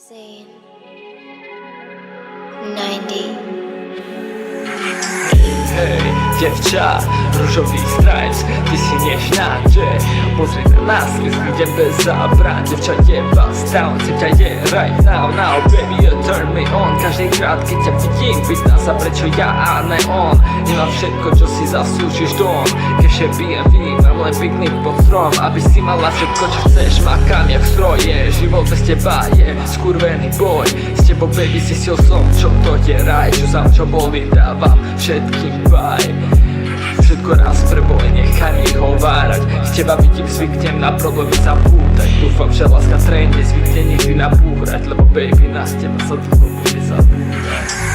Zane 90. Hej, dziewča, różowy stripes, ty si nežnáte. Pozri na nás, keď idem bez zábran. Dziewča jeba, down, chcem ťa je right now, baby, you turn me on. Každýkrát, keď ťa vidím, pýtam sa prečo ja a ne on. Nemám všetko, čo si zaslúžiš dom. Keďže pijem vín, mám len piknik pod strom. Aby si mala všetko, čo chceš, makám jak stroje. Život bez teba je skurvený boj. S tebou, baby, si som, čo to je raj. Čo sám, čo bol, vydávam všetkým baj. Všetko raz preboj, nechaj mi hovárať. Z teba vidím, zvyknem na problémy sa pútať. Dúfam, že láska tréne, zvykne nikdy napúrať. Lebo baby, na teba sa dlho bude zabúdať.